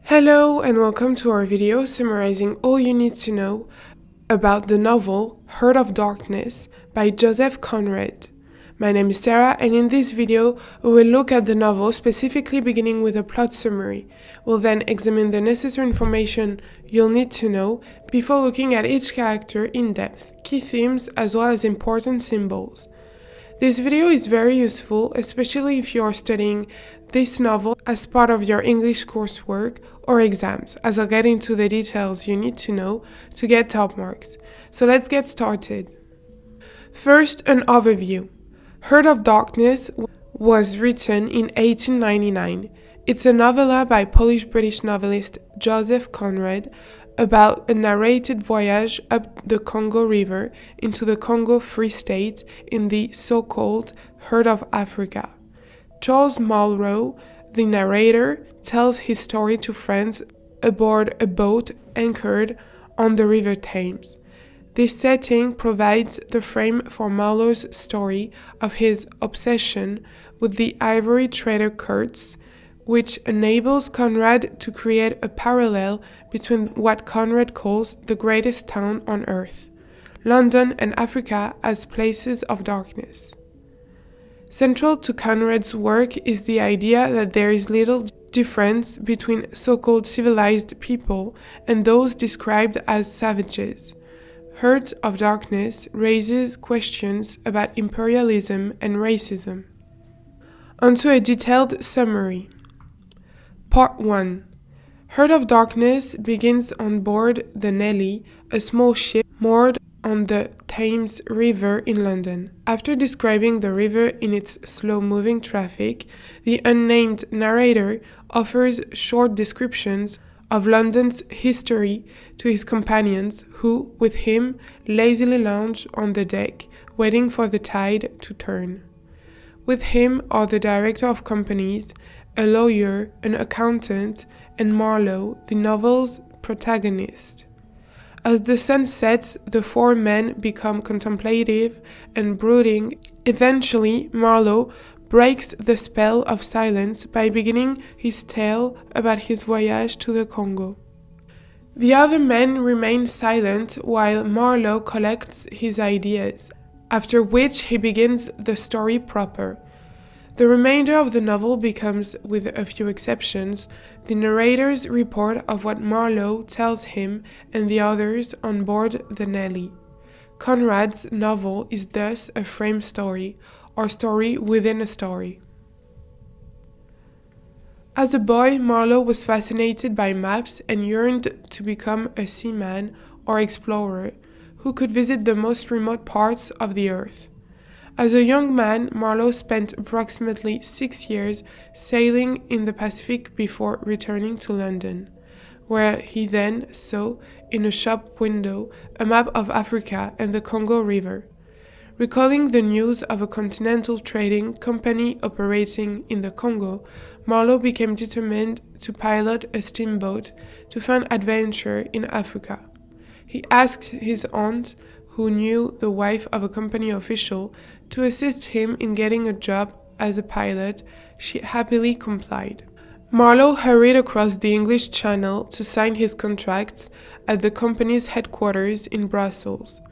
Hello and welcome to our video summarizing all you need to know about the novel Heart of Darkness by Joseph Conrad. My name is Sarah, and in this video we will look at the novel, specifically beginning with a plot summary. We'll then examine the necessary information you'll need to know before looking at each character in depth, key themes as well as important symbols. This video is very useful, especially if you are studying this novel as part of your English coursework or exams, as I'll get into the details you need to know to get top marks. So let's get started. First, an overview. Heart of Darkness was written in 1899. It's a novella by Polish-British novelist Joseph Conrad about a narrated voyage up the Congo River into the Congo Free State in the so-called Heart of Africa. Charles Marlowe, the narrator, tells his story to friends aboard a boat anchored on the River Thames. This setting provides the frame for Marlowe's story of his obsession with the ivory trader Kurtz, which enables Conrad to create a parallel between what Conrad calls the greatest town on earth, London, and Africa as places of darkness. Central to Conrad's work is the idea that there is little difference between so-called civilized people and those described as savages. Heart of Darkness raises questions about imperialism and racism. Onto a detailed summary. Part 1. Heart of Darkness begins on board the Nelly, a small ship moored on the Thames River in London. After describing the river in its slow-moving traffic, the unnamed narrator offers short descriptions of London's history to his companions, who, with him, lazily lounge on the deck, waiting for the tide to turn. With him are the director of companies, a lawyer, an accountant, and Marlowe, the novel's protagonist. As the sun sets, the four men become contemplative and brooding. Eventually, Marlowe breaks the spell of silence by beginning his tale about his voyage to the Congo. The other men remain silent while Marlowe collects his ideas, after which he begins the story proper. The remainder of the novel becomes, with a few exceptions, the narrator's report of what Marlowe tells him and the others on board the Nelly. Conrad's novel is thus a frame story, or story within a story. As a boy, Marlowe was fascinated by maps and yearned to become a seaman or explorer who could visit the most remote parts of the earth. As a young man, Marlowe spent approximately 6 years sailing in the Pacific before returning to London, where he then saw, in a shop window, a map of Africa and the Congo River. Recalling the news of a continental trading company operating in the Congo, Marlowe became determined to pilot a steamboat to find adventure in Africa. He asked his aunt, who knew the wife of a company official, to assist him in getting a job as a pilot. She happily complied. Marlowe hurried across the English Channel to sign his contracts at the company's headquarters in Brussels.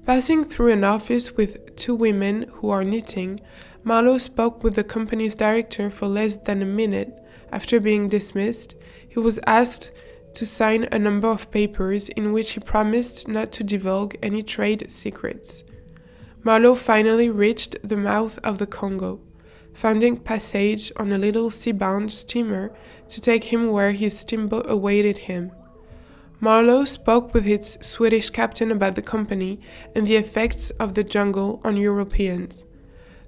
Passing through an office with two women who are knitting, Marlowe spoke with the company's director for less than a minute. After being dismissed, he was asked to sign a number of papers in which he promised not to divulge any trade secrets. Marlowe finally reached the mouth of the Congo, finding passage on a little sea-bound steamer to take him where his steamboat awaited him. Marlowe spoke with its Swedish captain about the company and the effects of the jungle on Europeans.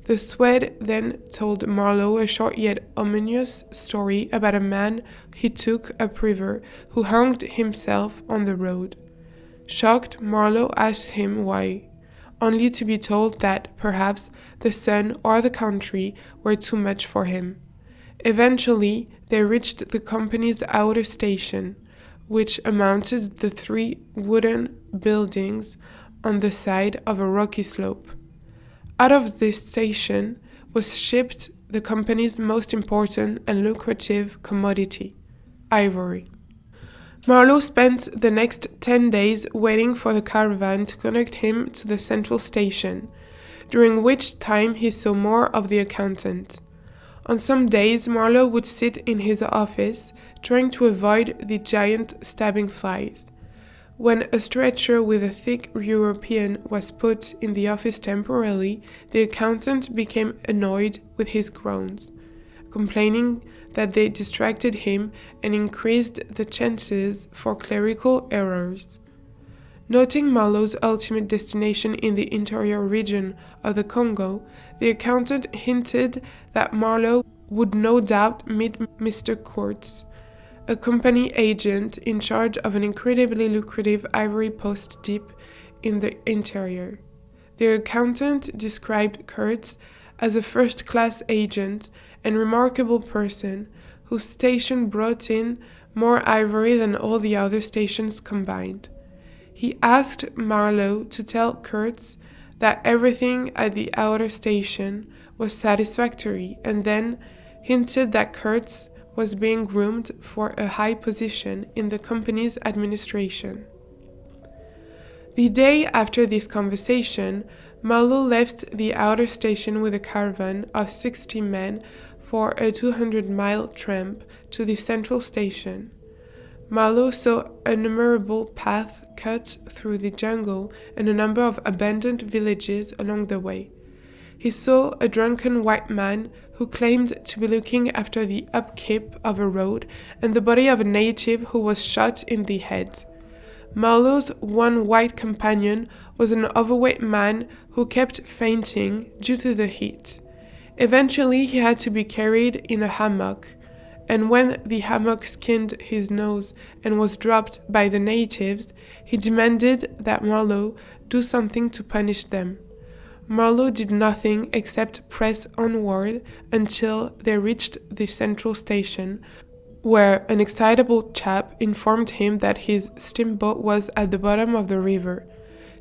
The Swede then told Marlowe a short yet ominous story about a man he took upriver who hanged himself on the road. Shocked, Marlowe asked him why, only to be told that, perhaps, the sun or the country were too much for him. Eventually, they reached the company's outer station, which amounted to 3 wooden buildings on the side of a rocky slope. Out of this station was shipped the company's most important and lucrative commodity, ivory. Marlowe spent the next 10 days waiting for the caravan to connect him to the central station, during which time he saw more of the accountant. On some days, Marlowe would sit in his office, trying to avoid the giant stabbing flies. When a stretcher with a thick European was put in the office temporarily, the accountant became annoyed with his groans, complaining that they distracted him and increased the chances for clerical errors. Noting Marlowe's ultimate destination in the interior region of the Congo, the accountant hinted that Marlowe would no doubt meet Mr. Kurtz, a company agent in charge of an incredibly lucrative ivory post deep in the interior. The accountant described Kurtz as a first-class agent and remarkable person whose station brought in more ivory than all the other stations combined. He asked Marlowe to tell Kurtz that everything at the outer station was satisfactory, and then hinted that Kurtz was being groomed for a high position in the company's administration. The day after this conversation, Marlowe left the outer station with a caravan of 60 men for a 200-mile tramp to the central station. Marlowe saw a memorable path cut through the jungle and a number of abandoned villages along the way. He saw a drunken white man who claimed to be looking after the upkeep of a road and the body of a native who was shot in the head. Marlowe's one white companion was an overweight man who kept fainting due to the heat. Eventually, he had to be carried in a hammock, and when the hammock skinned his nose and was dropped by the natives, he demanded that Marlowe do something to punish them. Marlowe did nothing except press onward until they reached the central station, where an excitable chap informed him that his steamboat was at the bottom of the river.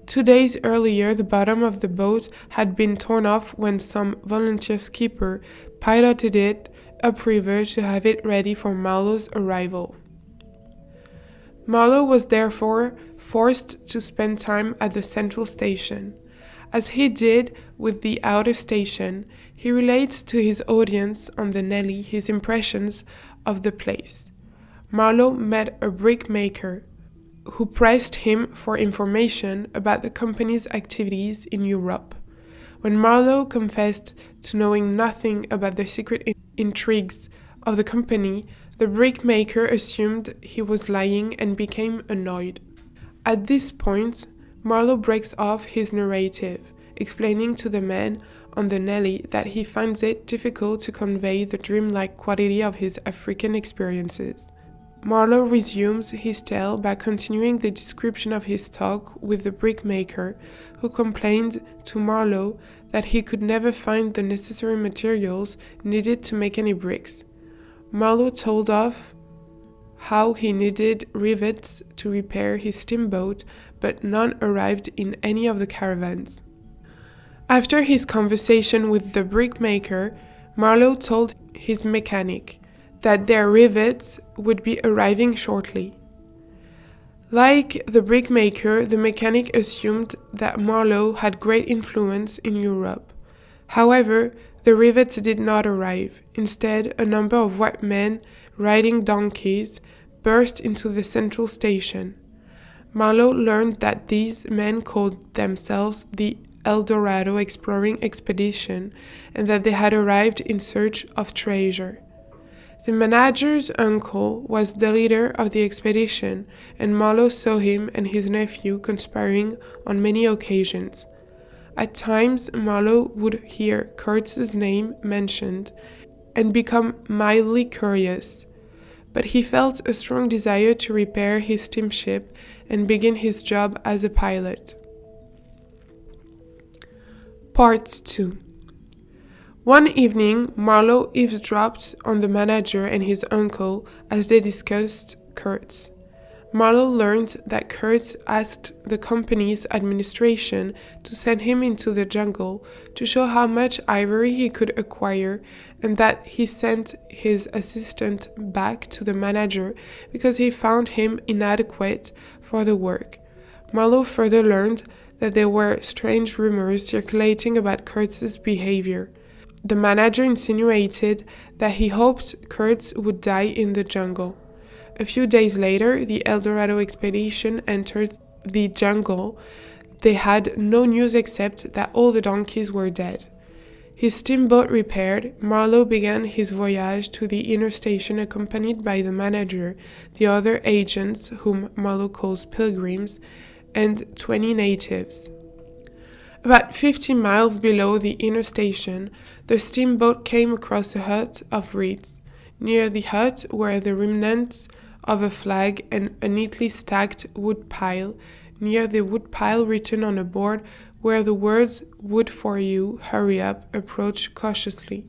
2 days earlier, the bottom of the boat had been torn off when some volunteer skipper piloted it upriver to have it ready for Marlowe's arrival. Marlowe was therefore forced to spend time at the central station. As he did with the outer station, he relates to his audience on the Nelly his impressions of the place. Marlowe met a brickmaker who pressed him for information about the company's activities in Europe. When Marlowe confessed to knowing nothing about the secret intrigues of the company, the brickmaker assumed he was lying and became annoyed. At this point, Marlowe breaks off his narrative, explaining to the man on the Nelly that he finds it difficult to convey the dreamlike quality of his African experiences. Marlowe resumes his tale by continuing the description of his talk with the brickmaker, who complained to Marlowe that he could never find the necessary materials needed to make any bricks. Marlowe told of how he needed rivets to repair his steamboat, but none arrived in any of the caravans. After his conversation with the brickmaker, Marlowe told his mechanic that their rivets would be arriving shortly. Like the brickmaker, the mechanic assumed that Marlowe had great influence in Europe. However, the rivets did not arrive. Instead, a number of white men riding donkeys burst into the central station. Marlowe learned that these men called themselves the El Dorado Exploring Expedition and that they had arrived in search of treasure. The manager's uncle was the leader of the expedition, and Marlowe saw him and his nephew conspiring on many occasions. At times, Marlowe would hear Kurtz's name mentioned and become mildly curious, but he felt a strong desire to repair his steamship and begin his job as a pilot. Part 2. One evening, Marlowe eavesdropped on the manager and his uncle as they discussed Kurtz. Marlowe learned that Kurtz asked the company's administration to send him into the jungle to show how much ivory he could acquire, and that he sent his assistant back to the manager because he found him inadequate for the work. Marlowe further learned that there were strange rumors circulating about Kurtz's behavior. The manager insinuated that he hoped Kurtz would die in the jungle. A few days later, the El Dorado expedition entered the jungle. They had no news except that all the donkeys were dead. His steamboat repaired, Marlowe began his voyage to the inner station accompanied by the manager, the other agents, whom Marlowe calls pilgrims, and 20 natives. About 50 miles below the inner station, the steamboat came across a hut of reeds. Near the hut were the remnants of a flag and a neatly stacked wood pile. Near the wood pile, written on a board, were the words, "Wood for you, hurry up, approach cautiously."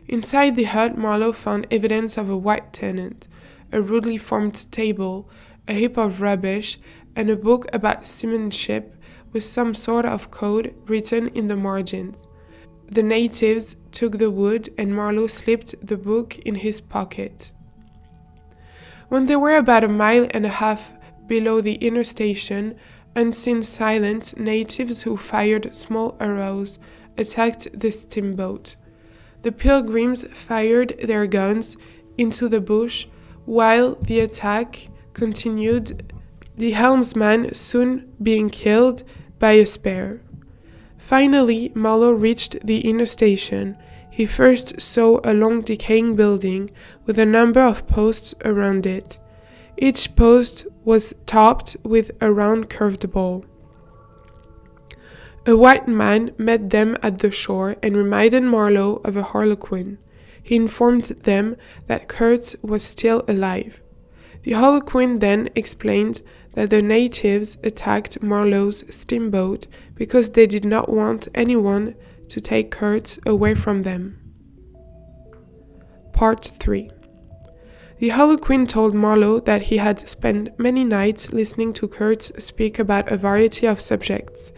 Inside the hut, Marlowe found evidence of a white tenant, a rudely formed table, a heap of rubbish, and a book about seamanship with some sort of code written in the margins. The natives took the wood, and Marlowe slipped the book in his pocket. When they were about a mile and a half below the inner station, unseen silent natives who fired small arrows attacked the steamboat. The pilgrims fired their guns into the bush while the attack continued, the helmsman soon being killed by a spear. Finally, Marlowe reached the inner station. He first saw a long decaying building with a number of posts around it. Each post was topped with a round curved ball. A white man met them at the shore and reminded Marlowe of a harlequin. He informed them that Kurtz was still alive. The harlequin then explained that the natives attacked Marlowe's steamboat because they did not want anyone to take Kurtz away from them. Part 3. The harlequin told Marlowe that he had spent many nights listening to Kurtz speak about a variety of subjects.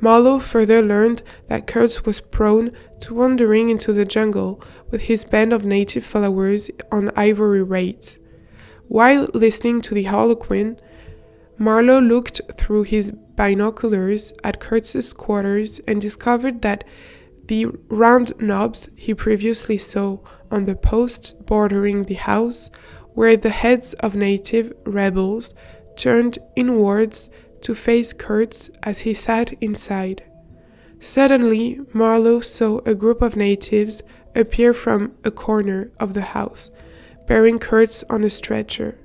Marlowe further learned that Kurtz was prone to wandering into the jungle with his band of native followers on ivory raids. While listening to the harlequin, Marlowe looked through his binoculars at Kurtz's quarters and discovered that the round knobs he previously saw on the posts bordering the house were the heads of native rebels turned inwards to face Kurtz as he sat inside. Suddenly, Marlowe saw a group of natives appear from a corner of the house, bearing Kurtz on a stretcher.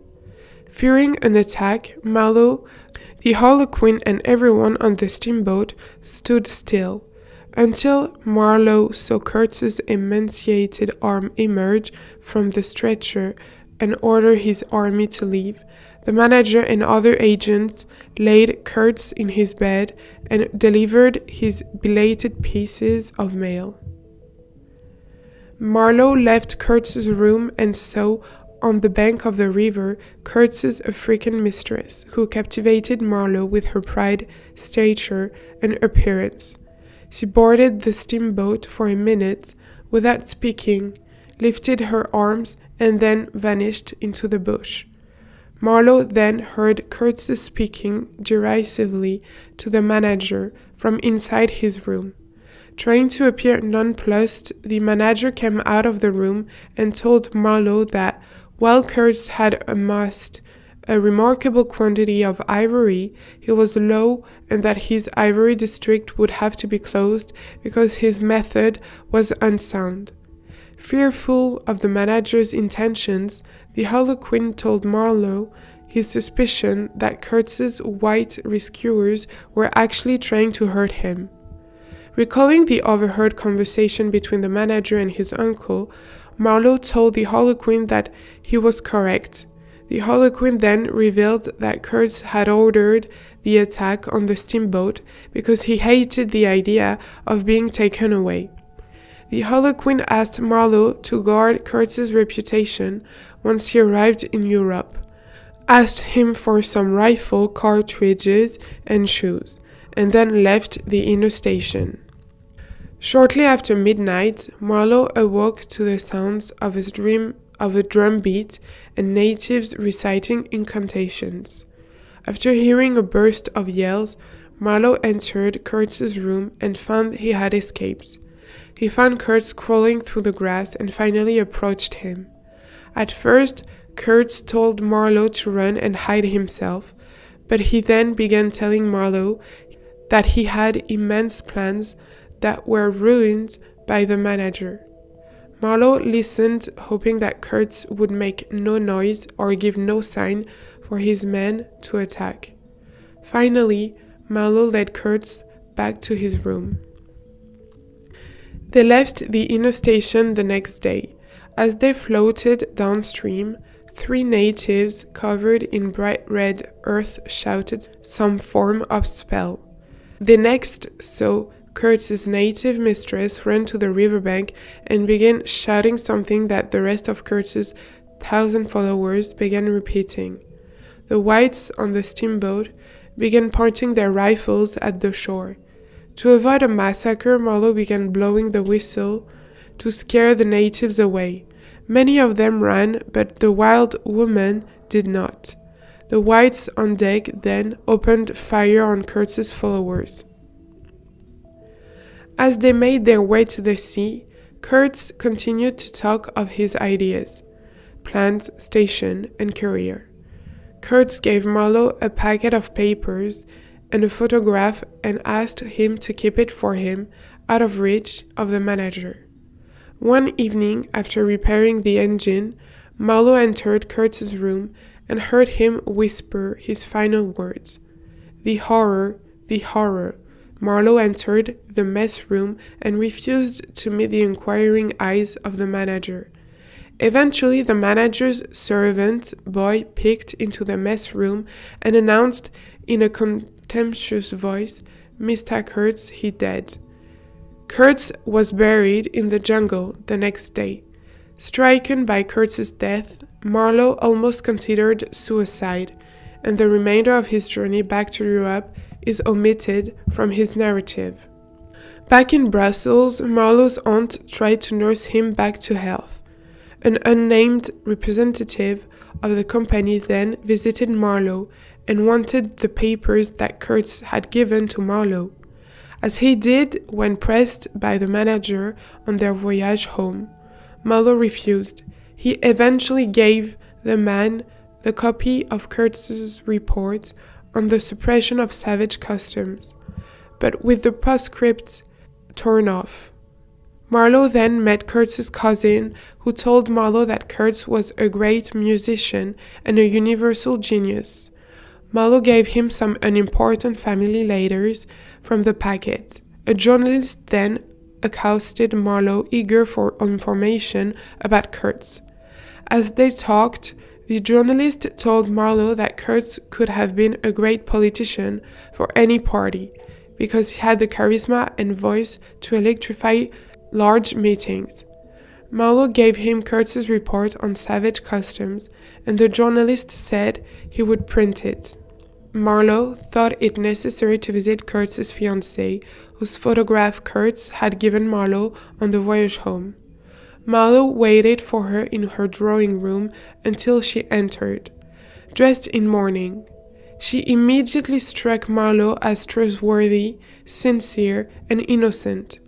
Fearing an attack, Marlowe, the harlequin, and everyone on the steamboat stood still, until Marlowe saw Kurtz's emaciated arm emerge from the stretcher and order his army to leave. The manager and other agents laid Kurtz in his bed and delivered his belated pieces of mail. Marlowe left Kurtz's room and saw, on the bank of the river, Kurtz's African mistress, who captivated Marlowe with her pride, stature, and appearance. She boarded the steamboat for a minute without speaking, lifted her arms, and then vanished into the bush. Marlowe then heard Kurtz speaking derisively to the manager from inside his room. Trying to appear nonplussed, the manager came out of the room and told Marlowe that while Kurtz had amassed a remarkable quantity of ivory, he was low and that his ivory district would have to be closed because his method was unsound. Fearful of the manager's intentions, the harlequin told Marlowe his suspicion that Kurtz's white rescuers were actually trying to hurt him. Recalling the overheard conversation between the manager and his uncle, Marlowe told the harlequin that he was correct. The harlequin then revealed that Kurtz had ordered the attack on the steamboat because he hated the idea of being taken away. The harlequin asked Marlowe to guard Kurtz's reputation once he arrived in Europe. asked him for some rifle cartridges and shoes, and then left the inner station. Shortly after midnight, Marlowe awoke to the sounds of a drum beat and natives reciting incantations. After hearing a burst of yells, Marlowe entered Kurtz's room and found he had escaped. He found Kurtz crawling through the grass and finally approached him. At first, Kurtz told Marlowe to run and hide himself, but he then began telling Marlowe that he had immense plans that were ruined by the manager. Marlowe listened, hoping that Kurtz would make no noise or give no sign for his men to attack. Finally, Marlowe led Kurtz back to his room. They left the inner station the next day. As they floated downstream, 3 natives covered in bright red earth shouted some form of spell. They next saw Kurtz's native mistress run to the riverbank and began shouting something that the rest of Kurtz's 1,000 followers began repeating. The whites on the steamboat began pointing their rifles at the shore. To avoid a massacre, Marlowe began blowing the whistle to scare the natives away. Many of them ran, but the wild woman did not. The whites on deck then opened fire on Kurtz's followers. As they made their way to the sea, Kurtz continued to talk of his ideas, plans, station, and career. Kurtz gave Marlowe a packet of papers and a photograph and asked him to keep it for him, out of reach of the manager. One evening, after repairing the engine, Marlowe entered Kurtz's room and heard him whisper his final words. The horror, the horror. Marlowe entered the mess room and refused to meet the inquiring eyes of the manager. Eventually, the manager's servant boy peeked into the mess room and announced in a contemptuous voice, "Mr. Kurtz, he dead." Kurtz was buried in the jungle the next day. Stricken by Kurtz's death, Marlowe almost considered suicide, and the remainder of his journey back to Europe is omitted from his narrative. Back in Brussels, Marlowe's aunt tried to nurse him back to health. An unnamed representative of the company then visited Marlowe and wanted the papers that Kurtz had given to Marlowe, as he did when pressed by the manager on their voyage home. Marlowe refused. He eventually gave the man the copy of Kurtz's report on the suppression of savage customs, but with the postscript torn off. Marlowe then met Kurtz's cousin, who told Marlowe that Kurtz was a great musician and a universal genius. Marlowe gave him some unimportant family letters from the packet. A journalist then accosted Marlowe, eager for information about Kurtz. As they talked, the journalist told Marlowe that Kurtz could have been a great politician for any party, because he had the charisma and voice to electrify large meetings. Marlowe gave him Kurtz's report on savage customs, and the journalist said he would print it. Marlowe thought it necessary to visit Kurtz's fiancée, whose photograph Kurtz had given Marlowe on the voyage home. Marlowe waited for her in her drawing room until she entered, dressed in mourning. She immediately struck Marlowe as trustworthy, sincere, and innocent.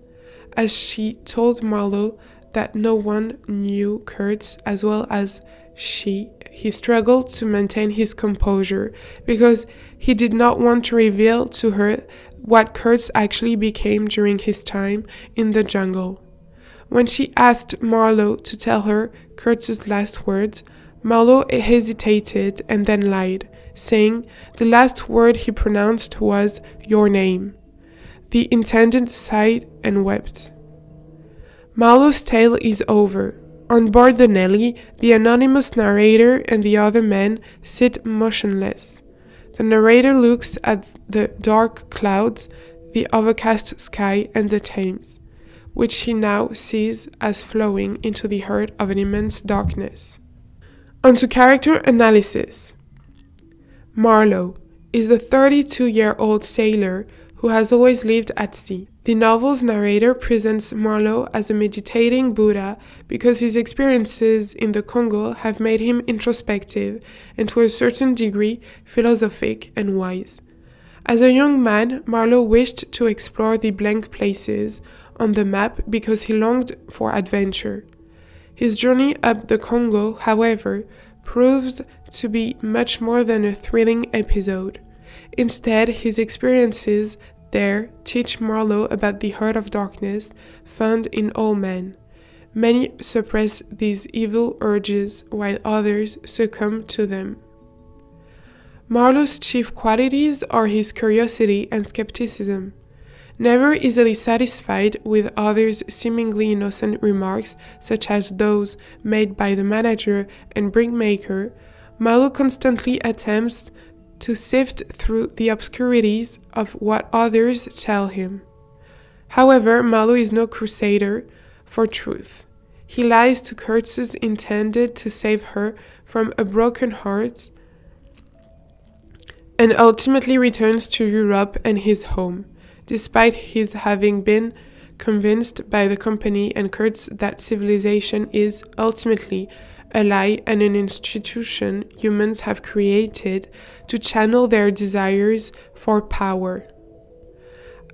As she told Marlowe that no one knew Kurtz as well as she, he struggled to maintain his composure because he did not want to reveal to her what Kurtz actually became during his time in the jungle. When she asked Marlowe to tell her Kurtz's last words, Marlowe hesitated and then lied, saying the last word he pronounced was "your name." The intendant sighed and wept. Marlowe's tale is over. On board the Nelly, the anonymous narrator and the other men sit motionless. The narrator looks at the dark clouds, the overcast sky, and the Thames, which he now sees as flowing into the heart of an immense darkness. On to character analysis. Marlowe is the 32-year-old sailor who has always lived at sea. The novel's narrator presents Marlowe as a meditating Buddha because his experiences in the Congo have made him introspective and to a certain degree philosophic and wise. As a young man, Marlowe wished to explore the blank places on the map because he longed for adventure. His journey up the Congo, however, proves to be much more than a thrilling episode. Instead, his experiences there teach Marlowe about the heart of darkness found in all men. Many suppress these evil urges, while others succumb to them. Marlowe's chief qualities are his curiosity and skepticism. Never easily satisfied with others' seemingly innocent remarks, such as those made by the manager and brickmaker, Marlowe constantly attempts to sift through the obscurities of what others tell him. However, Marlowe is no crusader for truth. He lies to Kurtz's intended to save her from a broken heart and ultimately returns to Europe and his home, despite his having been convinced by the company and Kurtz that civilization is ultimately a lie and an institution humans have created to channel their desires for power.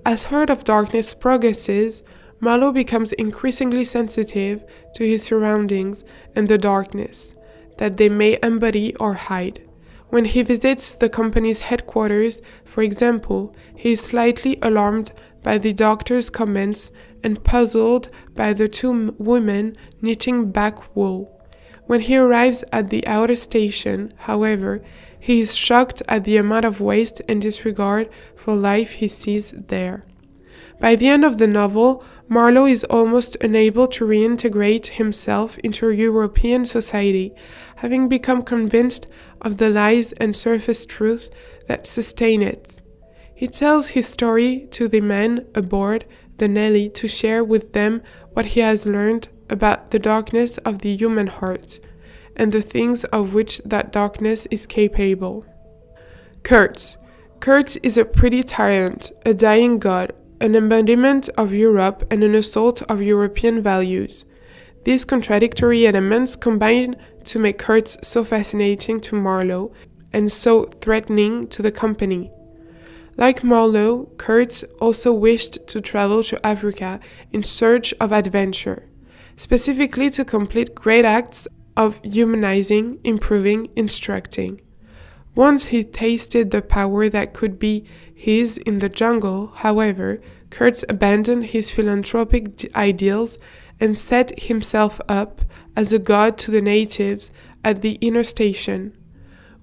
As Heart of Darkness progresses, Marlowe becomes increasingly sensitive to his surroundings and the darkness that they may embody or hide. When he visits the company's headquarters, for example, he is slightly alarmed by the doctor's comments and puzzled by the two women knitting back wool. When he arrives at the outer station, however, he is shocked at the amount of waste and disregard for life he sees there. By the end of the novel, Marlowe is almost unable to reintegrate himself into European society, having become convinced of the lies and surface truth that sustain it. He tells his story to the men aboard the Nelly to share with them what he has learned about the darkness of the human heart, and the things of which that darkness is capable. Kurtz. Kurtz is a pretty tyrant, a dying god, an embodiment of Europe and an assault of European values. These contradictory elements combine to make Kurtz so fascinating to Marlowe and so threatening to the company. Like Marlowe, Kurtz also wished to travel to Africa in search of adventure, specifically to complete great acts of humanizing, improving, instructing. Once he tasted the power that could be his in the jungle, however, Kurtz abandoned his philanthropic ideals and set himself up as a god to the natives at the inner station.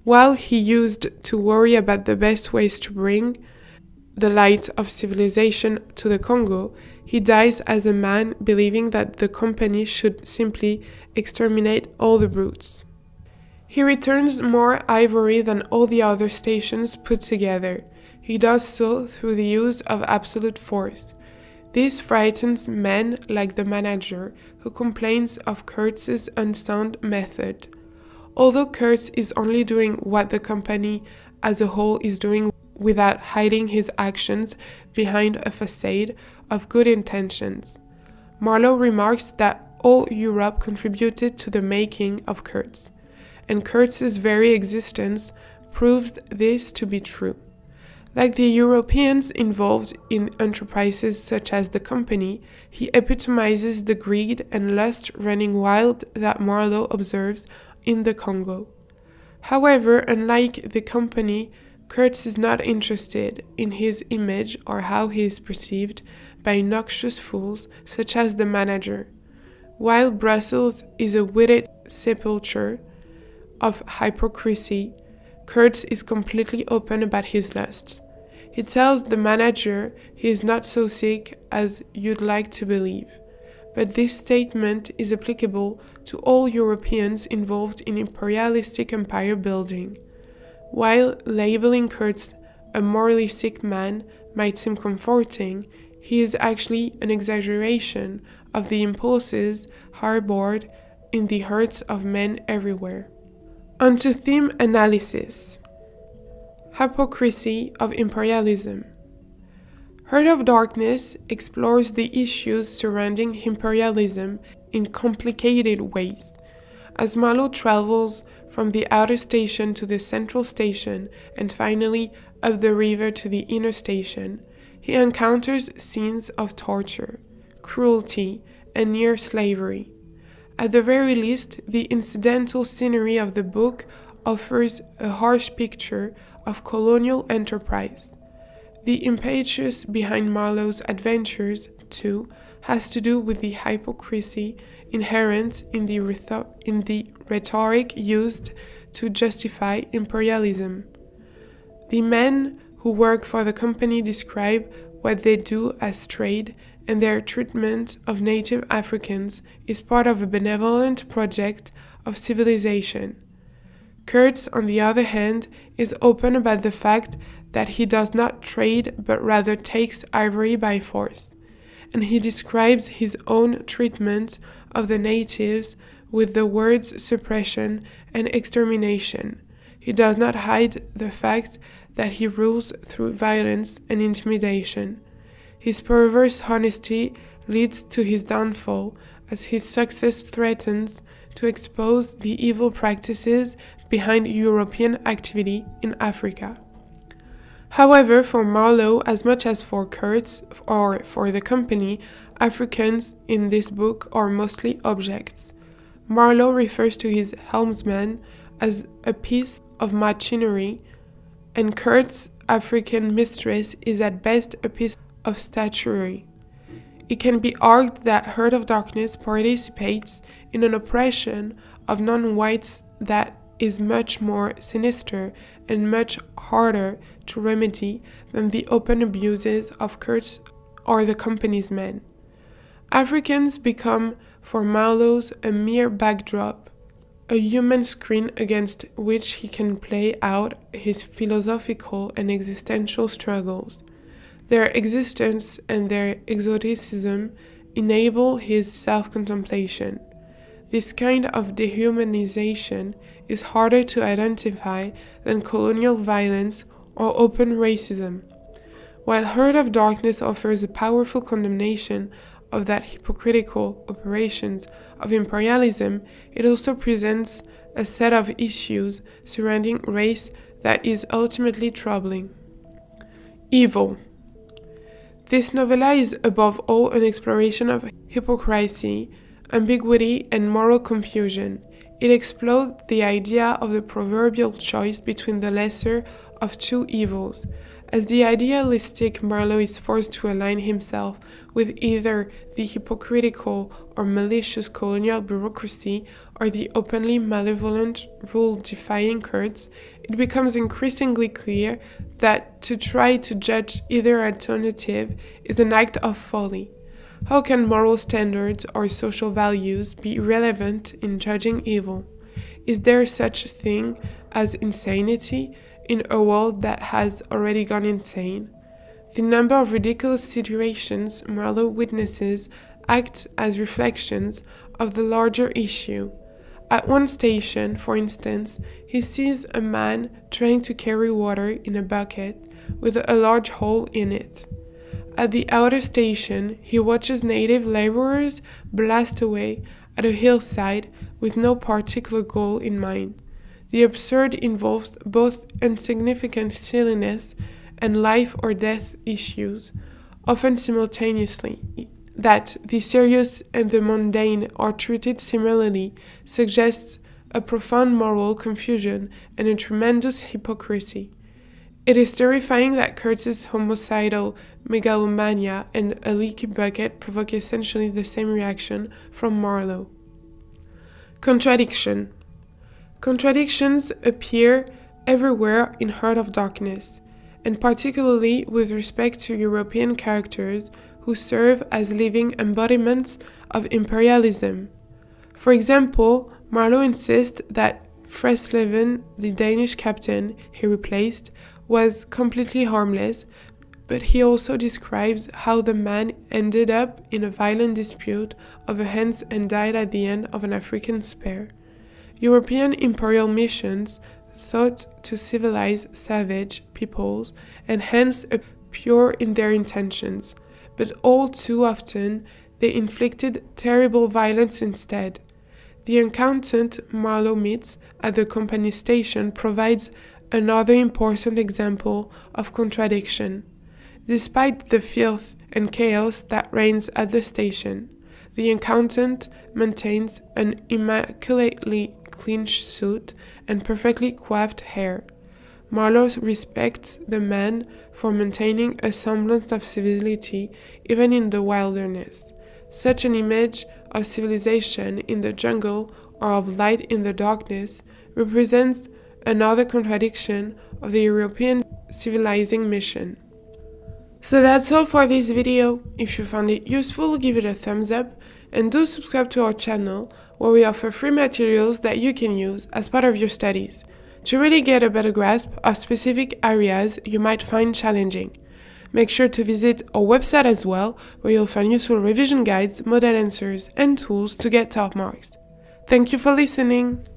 While he used to worry about the best ways to bring the light of civilization to the Congo, he dies as a man believing that the company should simply exterminate all the brutes. He returns more ivory than all the other stations put together. He does so through the use of absolute force. This frightens men like the manager, who complains of Kurtz's unsound method. Although Kurtz is only doing what the company as a whole is doing without hiding his actions behind a facade of good intentions. Marlowe remarks that all Europe contributed to the making of Kurtz, and Kurtz's very existence proves this to be true. Like the Europeans involved in enterprises such as the company, he epitomizes the greed and lust running wild that Marlowe observes in the Congo. However, unlike the company, Kurtz is not interested in his image or how he is perceived by noxious fools such as the manager. While Brussels is a witted sepulchre of hypocrisy, Kurtz is completely open about his lusts. He tells the manager he is not so sick as you'd like to believe, but this statement is applicable to all Europeans involved in imperialistic empire building. While labeling Kurtz a morally sick man might seem comforting, he is actually an exaggeration of the impulses harbored in the hearts of men everywhere. On to theme analysis. Hypocrisy of imperialism. Heart of Darkness explores the issues surrounding imperialism in complicated ways. As Marlowe travels from the outer station to the central station and finally up the river to the inner station, he encounters scenes of torture, cruelty, and near slavery. At the very least, the incidental scenery of the book offers a harsh picture of colonial enterprise. The impetus behind Marlowe's adventures, too, has to do with the hypocrisy inherent in the rhetoric used to justify imperialism. The men who work for the company describe what they do as trade, and their treatment of native Africans is part of a benevolent project of civilization. Kurtz, on the other hand, is open about the fact that he does not trade but rather takes ivory by force, and he describes his own treatment of the natives with the words suppression and extermination. He does not hide the fact that he rules through violence and intimidation. His perverse honesty leads to his downfall, as his success threatens to expose the evil practices behind European activity in Africa. However, for Marlowe, as much as for Kurtz or for the company, Africans in this book are mostly objects. Marlowe refers to his helmsman as a piece of machinery, and Kurtz's African mistress is at best a piece of statuary. It can be argued that Heart of Darkness participates in an oppression of non-whites that is much more sinister and much harder to remedy than the open abuses of Kurtz or the company's men. Africans become, for Marlowe, a mere backdrop, a human screen against which he can play out his philosophical and existential struggles. Their existence and their exoticism enable his self-contemplation. This kind of dehumanization is harder to identify than colonial violence or open racism. While Heart of Darkness offers a powerful condemnation of that hypocritical operations of imperialism, it also presents a set of issues surrounding race that is ultimately troubling. Evil. This novella is above all an exploration of hypocrisy, ambiguity, and moral confusion. It explores the idea of the proverbial choice between the lesser of two evils. As the idealistic Marlowe is forced to align himself with either the hypocritical or malicious colonial bureaucracy or the openly malevolent rule-defying Kurtz, it becomes increasingly clear that to try to judge either alternative is an act of folly. How can moral standards or social values be relevant in judging evil? Is there such a thing as insanity in a world that has already gone insane? The number of ridiculous situations Marlowe witnesses act as reflections of the larger issue. At one station, for instance, he sees a man trying to carry water in a bucket with a large hole in it. At the outer station, he watches native laborers blast away at a hillside with no particular goal in mind. The absurd involves both insignificant silliness and life or death issues, often simultaneously. That the serious and the mundane are treated similarly suggests a profound moral confusion and a tremendous hypocrisy. It is terrifying that Kurtz's homicidal megalomania and a leaky bucket provoke essentially the same reaction from Marlowe. Contradiction. Contradictions appear everywhere in Heart of Darkness, and particularly with respect to European characters who serve as living embodiments of imperialism. For example, Marlowe insists that Fresleven, the Danish captain he replaced, was completely harmless, but he also describes how the man ended up in a violent dispute over hands and died at the end of an African spear. European imperial missions thought to civilize savage peoples and hence pure in their intentions, but all too often they inflicted terrible violence instead. The encounter Marlowe meets at the company station provides another important example of contradiction. Despite the filth and chaos that reigns at the station, the accountant maintains an immaculately clean suit and perfectly coiffed hair. Marlowe respects the man for maintaining a semblance of civility even in the wilderness. Such an image of civilization in the jungle or of light in the darkness represents another contradiction of the European civilizing mission. So that's all for this video. If you found it useful, give it a thumbs up and do subscribe to our channel where we offer free materials that you can use as part of your studies to really get a better grasp of specific areas you might find challenging. Make sure to visit our website as well, where you'll find useful revision guides, model answers, and tools to get top marks. Thank you for listening!